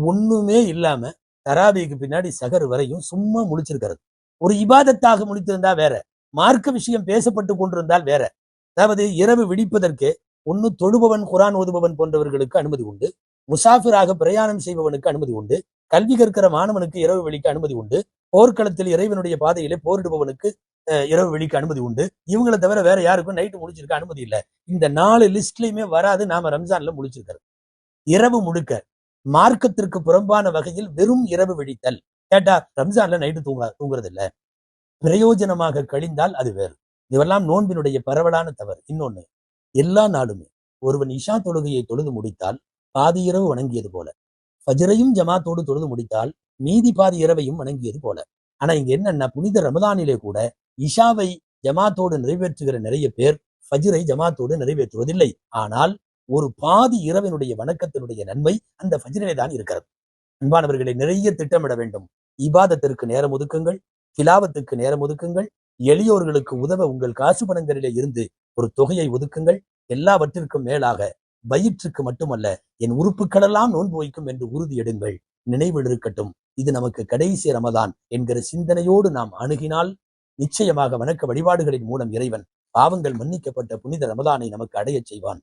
ஒண்ணுமே இல்லாம தராபிக்கு பின்னாடி சகர் வரையும் சும்மா முடிச்சிருக்கிறது. ஒரு இபாதத்தாக முடித்திருந்தா வேற, மார்க்க விஷயம் பேசப்பட்டு கொண்டிருந்தால் வேற. அதாவது இரவு விடிப்பதற்கு ஒன்னு தொழுபவன் குரான் ஓதுபவன் போன்றவர்களுக்கு அனுமதி உண்டு, முசாஃபிராக பிரயாணம் செய்பவனுக்கு அனுமதி உண்டு, கல்வி கற்கிற மாணவனுக்கு இரவு வெளிக்கு அனுமதி உண்டு, போர்க்களத்தில் இறைவனுடைய பாதையிலே போரிடுபவனுக்கு இரவு வெளிக்கு அனுமதி உண்டு. இவங்களை தவிர வேற யாருக்கும் நைட்டு முடிச்சிருக்க அனுமதி இல்லை. இந்த 4 லிஸ்ட்லயுமே வராது நாம ரம்ஜான்ல முடிச்சிருக்கிறது. இரவு முழுக்க மார்க்கத்திற்கு புறம்பான வகையில் வெறும் இரவு விழித்தல். கேட்டா ரம்ஜான்ல நைட்டு தூங்குறது இல்ல, பிரயோஜனமாக கழிந்தால் அது வேறு. இதெல்லாம் நோன்பினுடைய பரவலான தவறு. இன்னொன்னு, எல்லா நாளுமே ஒருவன் இஷா தொழுகையை தொழுது முடித்தால் பாதி இரவு வணங்கியது போல, ஃபஜ்ரையும் ஜமாத்தோடு தொழுது முடித்தால் மீதி பாதி இரவையும் வணங்கியது போல. ஆனா இங்க என்னன்னா, புனித ரமதானிலே கூட இஷாவை ஜமாத்தோடு நிறைவேற்றுகிற நிறைய பேர் ஃபஜ்ரை ஜமாத்தோடு நிறைவேற்றுவதில்லை. ஆனால் ஒரு பாதி இரவினுடைய வணக்கத்தினுடைய நன்மை அந்த ஃபஜ்ரிலே தான் இருக்கிறது. அன்பானவர்களை, நிறைய திட்டமிட வேண்டும். இபாதத்திற்கு நேரம் ஒதுக்குங்கள், திலாவத்துக்கு நேரம் ஒதுக்குங்கள், எளியோர்களுக்கு உதவ உங்கள் காசு பணங்களிலே இருந்து ஒரு தொகையை ஒதுக்குங்கள். எல்லாவற்றிற்கும் மேலாக வயிற்றுக்கு மட்டுமல்ல, என் உறுப்புகளெல்லாம் நோன்பு வைக்கும் என்று உறுதி எடுங்கள். நினைவில் இருக்கட்டும், இது நமக்கு கடைசி ரமதான் என்கிற சிந்தனையோடு நாம் அணுகினால் நிச்சயமாக வணக்க வழிபாடுகளின் மூலம் இறைவன் பாவங்கள் மன்னிக்கப்பட்ட புனித ரமதானை நமக்கு அடையச் செய்வான்.